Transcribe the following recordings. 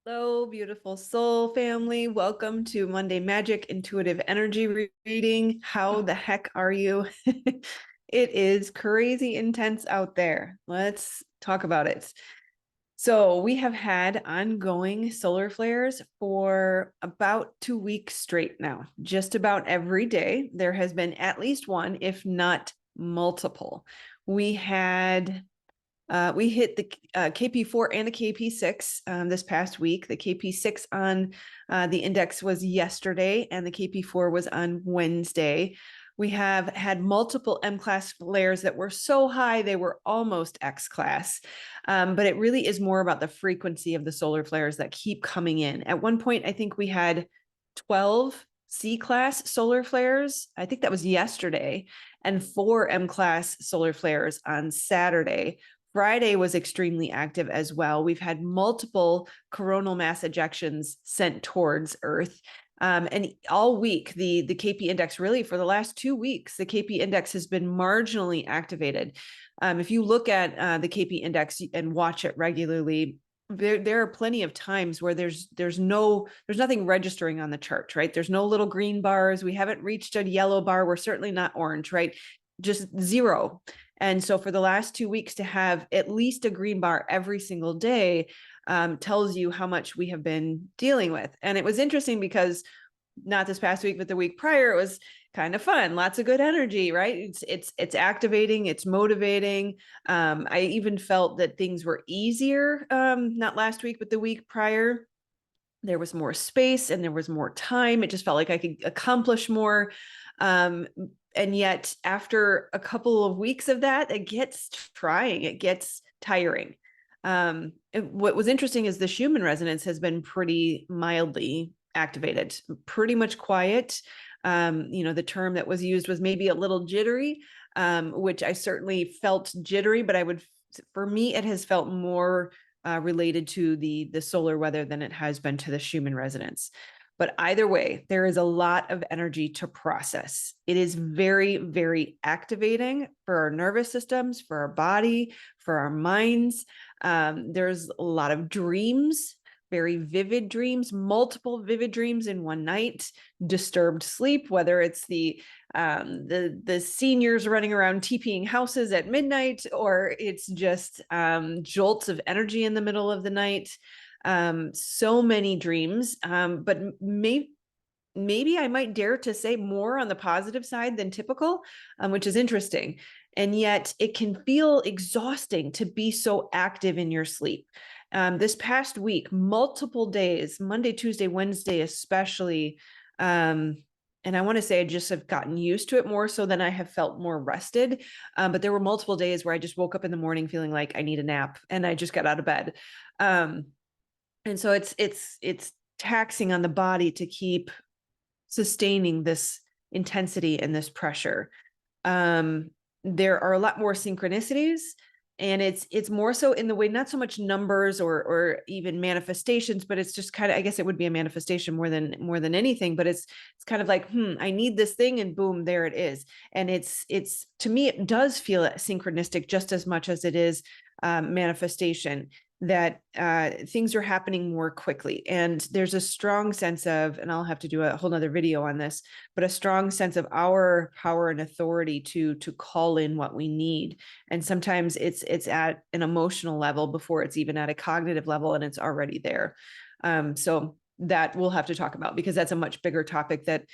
Hello, beautiful soul family. Welcome to Monday Magic Intuitive Energy Reading. How the heck are you? It is crazy intense out there. Let's talk about it. So, we have had ongoing solar flares for about 2 weeks straight now. Just about every day, there has been at least one, if not multiple. We had we hit the KP4 and the KP6 this past week. The KP6 on the index was yesterday, and the KP4 was on Wednesday. We have had multiple M class flares that were so high they were almost X class. But it really is more about the frequency of the solar flares that keep coming in. At one point, I think we had 12 C class solar flares. I think that was yesterday, and 4 M class solar flares on Saturday. Friday was extremely active as well. We've had multiple coronal mass ejections sent towards Earth. And all week, the KP index, really for the last 2 weeks, the KP index has been marginally activated. If you look at the KP index and watch it regularly, there are plenty of times where there's nothing registering on the chart, right? There's no little green bars. We haven't reached a yellow bar. We're certainly not orange, right? Just zero. And so for the last 2 weeks to have at least a green bar every single day tells you how much we have been dealing with. And it was interesting because not this past week, but the week prior, it was kind of fun. Lots of good energy, right? It's activating, it's motivating. I even felt that things were easier, not last week, but the week prior. There was more space and there was more time. It just felt like I could accomplish more. Um, and yet, after a couple of weeks of that, it gets trying, it gets tiring. What was interesting is the Schumann resonance has been pretty mildly activated, pretty much quiet. The term that was used was maybe a little jittery, which I certainly felt jittery, but for me, it has felt more related to the solar weather than it has been to the Schumann resonance. But either way, there is a lot of energy to process. It is very, very activating for our nervous systems, for our body, for our minds. There's a lot of dreams, very vivid dreams, multiple vivid dreams in one night, disturbed sleep, whether it's the seniors running around TPing houses at midnight, or it's just jolts of energy in the middle of the night. So many dreams, but maybe I might dare to say more on the positive side than typical, which is interesting. And yet it can feel exhausting to be so active in your sleep. This past week, multiple days, Monday, Tuesday, Wednesday, especially. And I want to say I just have gotten used to it more so than I have felt more rested. But there were multiple days where I just woke up in the morning feeling like I need a nap and I just got out of bed. And so it's taxing on the body to keep sustaining this intensity and this pressure. There are a lot more synchronicities, and it's more so in the way, not so much numbers or even manifestations, but it's just kind of, I guess it would be a manifestation more than anything, but it's kind of like, I need this thing, and boom, there it is. And it's to me, it does feel synchronistic just as much as it is manifestation, that things are happening more quickly. And there's a strong sense of, and I'll have to do a whole nother video on this, but a strong sense of our power and authority to call in what we need. And sometimes it's at an emotional level before it's even at a cognitive level, and it's already there. So that we'll have to talk about, because that's a much bigger topic that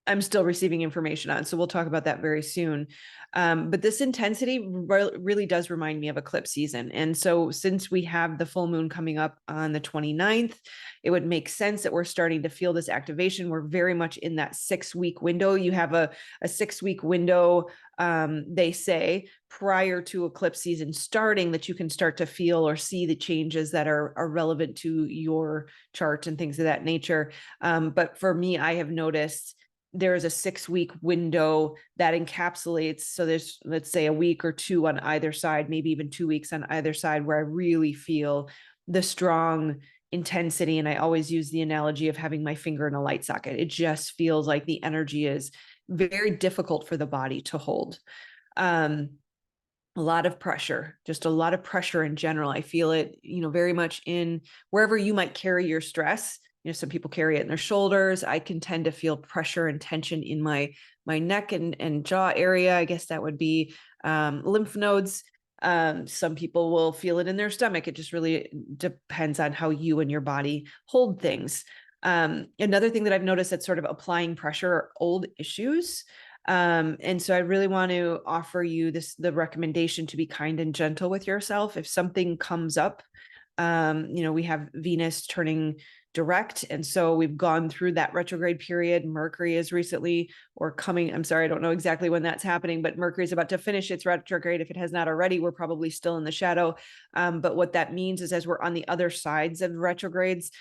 I'm still receiving information on. So we'll talk about that very soon. But this intensity really does remind me of eclipse season. And so since we have the full moon coming up on the 29th, it would make sense that we're starting to feel this activation. We're very much in that 6-week window. You have a 6-week window, they say, prior to eclipse season starting, that you can start to feel or see the changes that are relevant to your chart and things of that nature. But for me, I have noticed there is a 6-week window that encapsulates. So there's, let's say, a week or two on either side, maybe even 2 weeks on either side, where I really feel the strong intensity. And I always use the analogy of having my finger in a light socket. It just feels like the energy is very difficult for the body to hold. a lot of pressure, just a lot of pressure in general. I feel it, very much in wherever you might carry your stress. Some people carry it in their shoulders. I can tend to feel pressure and tension in my neck and jaw area. I guess that would be lymph nodes. Some people will feel it in their stomach. It just really depends on how you and your body hold things. Another thing that I've noticed that's sort of applying pressure are old issues. And so I really want to offer you the recommendation to be kind and gentle with yourself. If something comes up, we have Venus turning direct. And so we've gone through that retrograde period. Mercury is recently I'm sorry, I don't know exactly when that's happening, but Mercury is about to finish its retrograde. If it has not already, we're probably still in the shadow. But what that means is as we're on the other sides of retrogrades,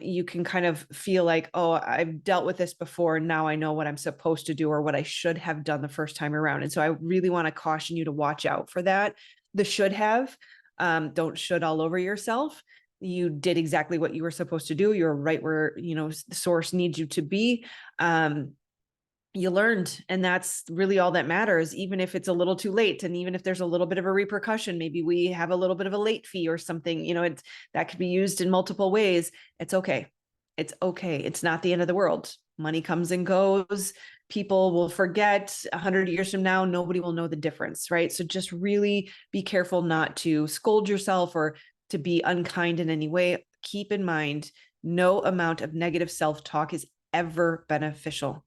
you can kind of feel like, oh, I've dealt with this before. Now I know what I'm supposed to do or what I should have done the first time around. And so I really want to caution you to watch out for that. The should have, don't should all over yourself. You did exactly what you were supposed to do. You're right where, the source needs you to be. You learned, and that's really all that matters, even if it's a little too late. And even if there's a little bit of a repercussion, maybe we have a little bit of a late fee or something, that could be used in multiple ways. It's okay. It's okay. It's not the end of the world. Money comes and goes. People will forget 100 years from now. Nobody will know the difference, right? So just really be careful not to scold yourself or to be unkind in any way. Keep in mind, no amount of negative self-talk is ever beneficial.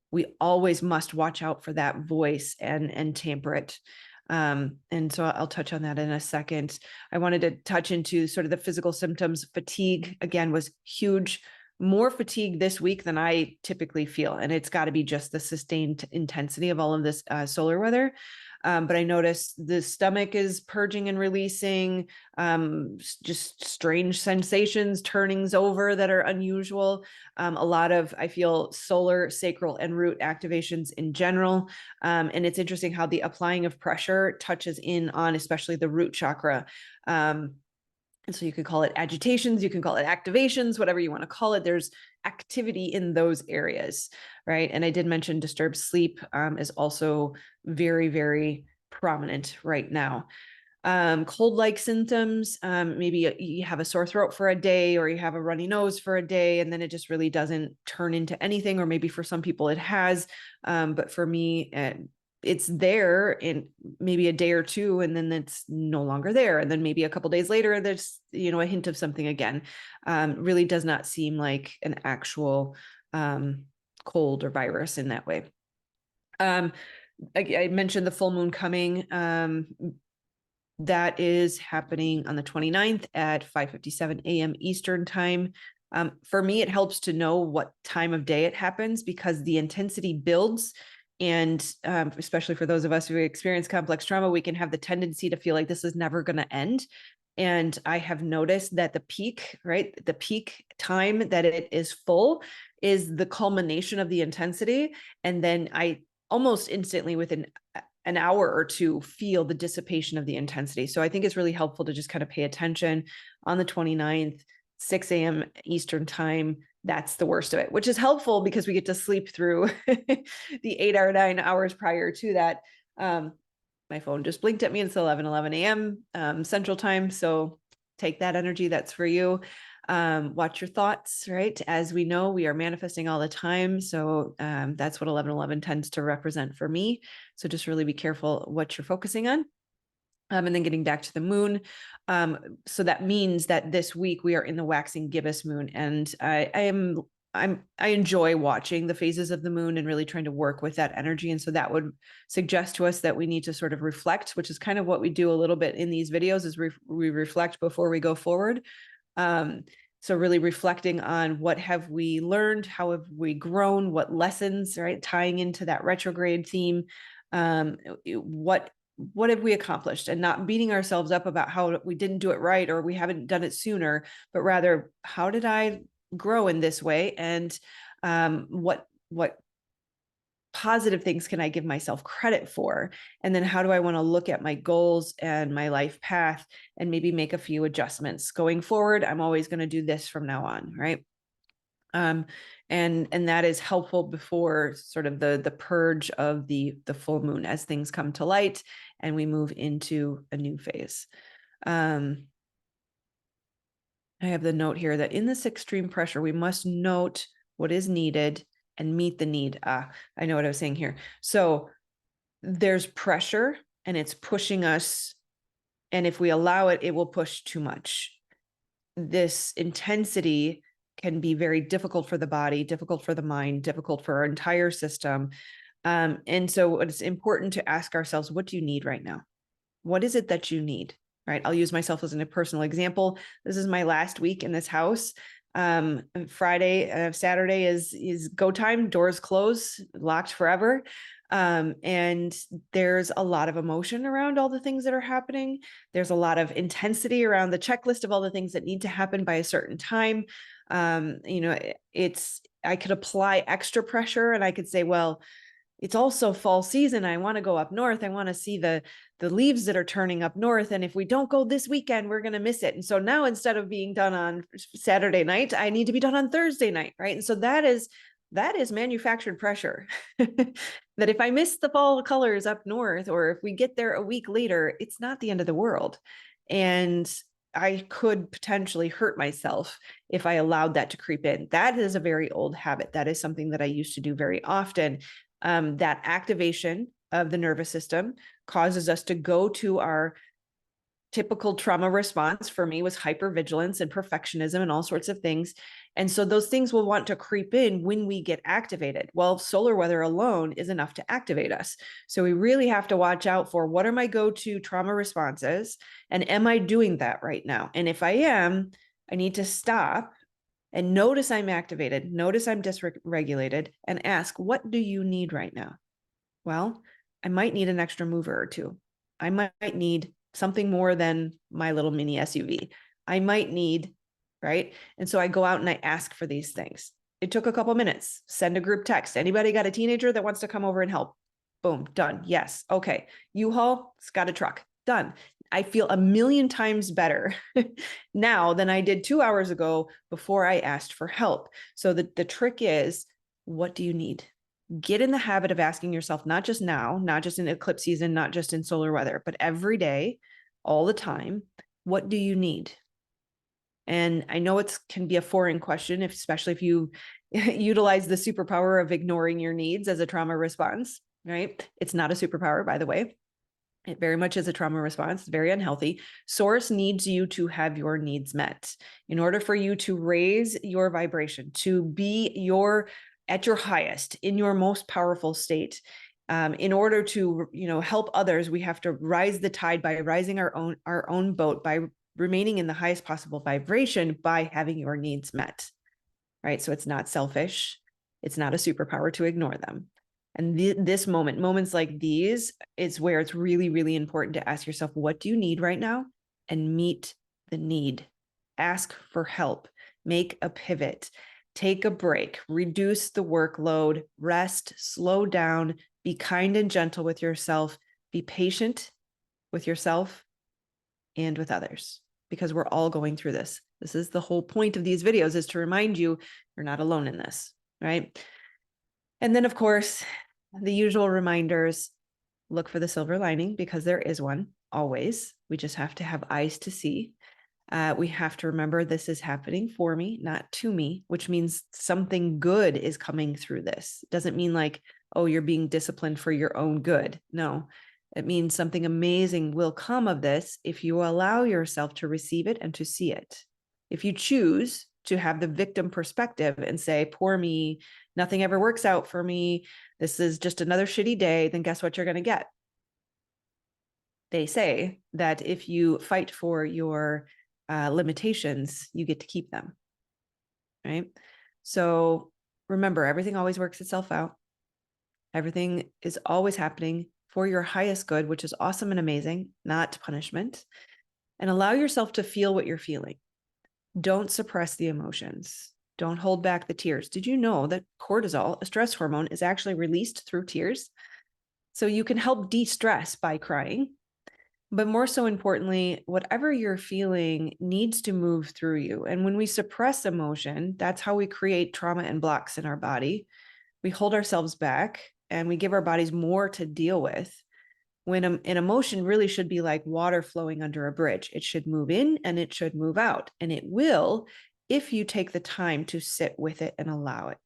We always must watch out for that voice and tamper it. And so I'll touch on that in a second. I wanted to touch into sort of the physical symptoms. Fatigue, again, was huge. More fatigue this week than I typically feel. And it's got to be just the sustained intensity of all of this solar weather. But I noticed the stomach is purging and releasing, just strange sensations, turnings over that are unusual. A lot of, I feel, solar, sacral, and root activations in general. And it's interesting how the applying of pressure touches in on especially the root chakra. And so you could call it agitations, you can call it activations, whatever you want to call it. There's activity in those areas, right? And I did mention disturbed sleep is also very, very prominent right now. Cold-like symptoms, maybe you have a sore throat for a day or you have a runny nose for a day, and then it just really doesn't turn into anything, or maybe for some people it has. But for me, it's there in maybe a day or two, and then it's no longer there. And then maybe a couple days later, there's, a hint of something again. Really does not seem like an actual cold or virus in that way. I mentioned the full moon coming. That is happening on the 29th at 5:57 a.m. Eastern time. For me, it helps to know what time of day it happens because the intensity builds. And especially for those of us who experience complex trauma, we can have the tendency to feel like this is never going to end. And I have noticed that the peak time that it is full is the culmination of the intensity. And then I almost instantly, within an hour or two, feel the dissipation of the intensity. So I think it's really helpful to just kind of pay attention on the 29th, 6 a.m. Eastern time. That's the worst of it, which is helpful because we get to sleep through the 8 or 9 hours prior to that. My phone just blinked at me. It's 11:11 a.m. Central time. So take that energy. That's for you. Watch your thoughts, right? As we know, we are manifesting all the time. So that's what 11:11 tends to represent for me. So just really be careful what you're focusing on. And then getting back to the moon. So that means that this week we are in the waxing gibbous moon. And I enjoy watching the phases of the moon and really trying to work with that energy. And so that would suggest to us that we need to sort of reflect, which is kind of what we do a little bit in these videos, is we reflect before we go forward. So really reflecting on what have we learned, how have we grown, what lessons, right? Tying into that retrograde theme, what have we accomplished, and not beating ourselves up about how we didn't do it right or we haven't done it sooner, but rather how did I grow in this way, and what positive things can I give myself credit for, and then how do I want to look at my goals and my life path and maybe make a few adjustments going forward. I'm always going to do this from now on, right? And that is helpful before sort of the purge of the full moon, as things come to light and we move into a new phase. I have the note here that in this extreme pressure, we must note what is needed and meet the need. I know what I was saying here. So there's pressure and it's pushing us. And if we allow it, it will push too much. This intensity can be very difficult for the body, difficult for the mind, difficult for our entire system. And so it's important to ask ourselves, what do you need right now? What is it that you need? Right? I'll use myself as a personal example. This is my last week in this house. Saturday is go time, doors close, locked forever. And there's a lot of emotion around all the things that are happening. There's a lot of intensity around the checklist of all the things that need to happen by a certain time. I could apply extra pressure and I could say, well, it's also fall season. I want to go up north. I want to see the leaves that are turning up north. And if we don't go this weekend, we're going to miss it. And so now instead of being done on Saturday night, I need to be done on Thursday night. Right. And so that is manufactured pressure. That if I miss the fall colors up north, or if we get there a week later, it's not the end of the world. And I could potentially hurt myself if I allowed that to creep in. That is a very old habit. That is something that I used to do very often. That activation of the nervous system causes us to go to our typical trauma response. For me was hypervigilance and perfectionism and all sorts of things. And so those things will want to creep in when we get activated. Well, solar weather alone is enough to activate us. So we really have to watch out for, what are my go-to trauma responses? And am I doing that right now? And if I am, I need to stop and notice I'm activated, notice I'm dysregulated, and ask, what do you need right now? Well, I might need an extra mover or two. I might need something more than my little mini SUV. I might need, right? And so I go out and I ask for these things. It took a couple minutes. Send a group text. Anybody got a teenager that wants to come over and help? Boom, done. Yes. Okay. U-Haul, it's got a truck. Done. I feel a million times better now than I did 2 hours ago before I asked for help. So the trick is, what do you need? Get in the habit of asking yourself, not just now, not just in eclipse season, not just in solar weather, but every day, all the time, what do you need? And I know it can be a foreign question, especially if you utilize the superpower of ignoring your needs as a trauma response, right? It's not a superpower, by the way. It very much is a trauma response, very unhealthy. Source needs you to have your needs met. In order for you to raise your vibration, to be at your highest, in your most powerful state, in order to help others, we have to rise the tide by rising our own boat, by remaining in the highest possible vibration, by having your needs met, right? So it's not selfish. It's not a superpower to ignore them. And moments like these is where it's really, really important to ask yourself, what do you need right now? And meet the need. Ask for help. Make a pivot. Take a break. Reduce the workload. Rest. Slow down. Be kind and gentle with yourself. Be patient with yourself and with others, because we're all going through this. This is the whole point of these videos, is to remind you you're not alone in this, right? And then, of course, the usual reminders: look for the silver lining, because there is one always. We just have to have eyes to see. We have to remember this is happening for me, not to me, which means something good is coming through this. It doesn't mean like, oh, you're being disciplined for your own good. No, it means something amazing will come of this if you allow yourself to receive it and to see it. If you choose to have the victim perspective and say, poor me, nothing ever works out for me, this is just another shitty day, then guess what you're going to get? They say that if you fight for your limitations, you get to keep them, right? So remember, everything always works itself out. Everything is always happening for your highest good, which is awesome and amazing, not punishment. And allow yourself to feel what you're feeling. Don't suppress the emotions. Don't hold back the tears. Did you know that cortisol, a stress hormone, is actually released through tears? So you can help de-stress by crying. But more so importantly, whatever you're feeling needs to move through you. And when we suppress emotion, that's how we create trauma and blocks in our body. We hold ourselves back and we give our bodies more to deal with. When an emotion really should be like water flowing under a bridge. It should move in and it should move out. And it will if you take the time to sit with it and allow it.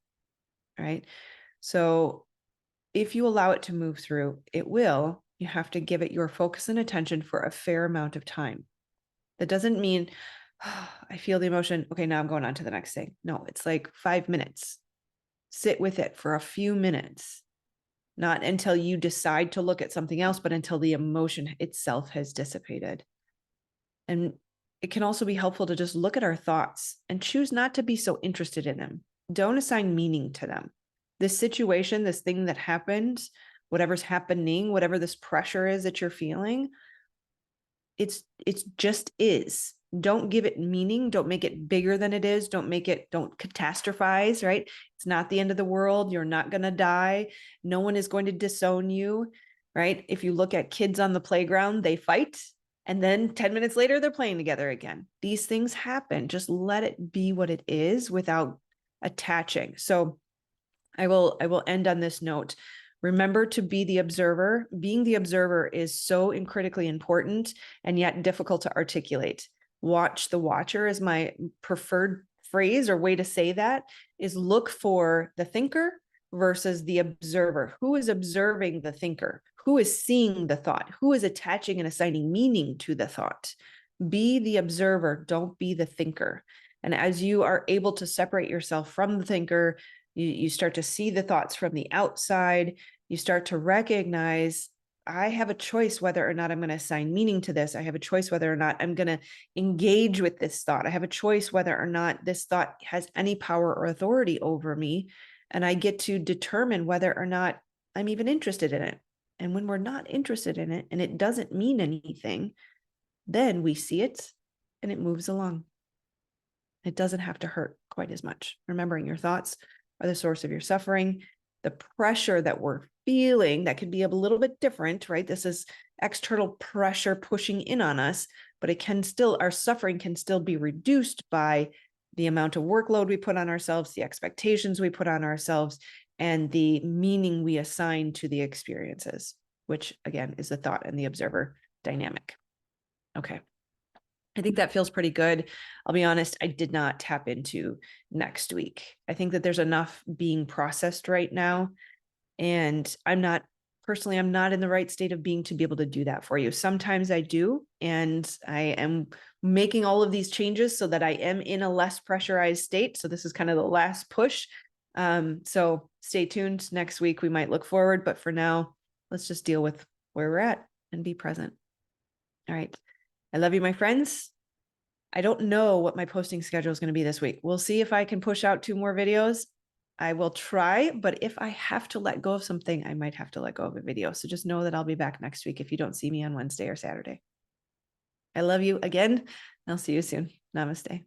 Right. So if you allow it to move through, it will. You have to give it your focus and attention for a fair amount of time. That doesn't mean, oh, I feel the emotion. Okay, now I'm going on to the next thing. No, it's like 5 minutes. Sit with it for a few minutes, not until you decide to look at something else, but until the emotion itself has dissipated. And it can also be helpful to just look at our thoughts and choose not to be so interested in them. Don't assign meaning to them. This situation, this thing that happened, whatever's happening, whatever this pressure is that you're feeling, it's just is. Don't give it meaning. Don't make it bigger than it is. Don't catastrophize, right? It's not the end of the world. You're not going to die. No one is going to disown you, right? If you look at kids on the playground, they fight. And then 10 minutes later, they're playing together again. These things happen. Just let it be what it is without attaching. So I will end on this note. Remember to be the observer. Being the observer is so critically important and yet difficult to articulate. Watch the watcher is my preferred phrase or way to say that, is look for the thinker versus the observer. Who is observing the thinker? Who is seeing the thought? Who is attaching and assigning meaning to the thought? Be the observer, don't be the thinker. And as you are able to separate yourself from the thinker, you start to see the thoughts from the outside. You start to recognize, I have a choice whether or not I'm going to assign meaning to this. I have a choice whether or not I'm going to engage with this thought. I have a choice whether or not this thought has any power or authority over me. And I get to determine whether or not I'm even interested in it. And when we're not interested in it and it doesn't mean anything, then we see it and it moves along. It doesn't have to hurt quite as much. Remembering your thoughts are the source of your suffering. The pressure that we're feeling, that could be a little bit different, right? This is external pressure pushing in on us, but it can still, our suffering can still be reduced by the amount of workload we put on ourselves, the expectations we put on ourselves, and the meaning we assign to the experiences, which again is the thought and the observer dynamic. Okay. I think that feels pretty good. I'll be honest, I did not tap into next week. I think that there's enough being processed right now. And I'm not in the right state of being to be able to do that for you. Sometimes I do. And I am making all of these changes so that I am in a less pressurized state. So this is kind of the last push. So stay tuned. Next week, we might look forward. But for now, let's just deal with where we're at and be present. All right. I love you, my friends. I don't know what my posting schedule is going to be this week. We'll see if I can push out 2 more videos. I will try, but if I have to let go of something, I might have to let go of a video. So just know that I'll be back next week if you don't see me on Wednesday or Saturday. I love you again, and I'll see you soon. Namaste.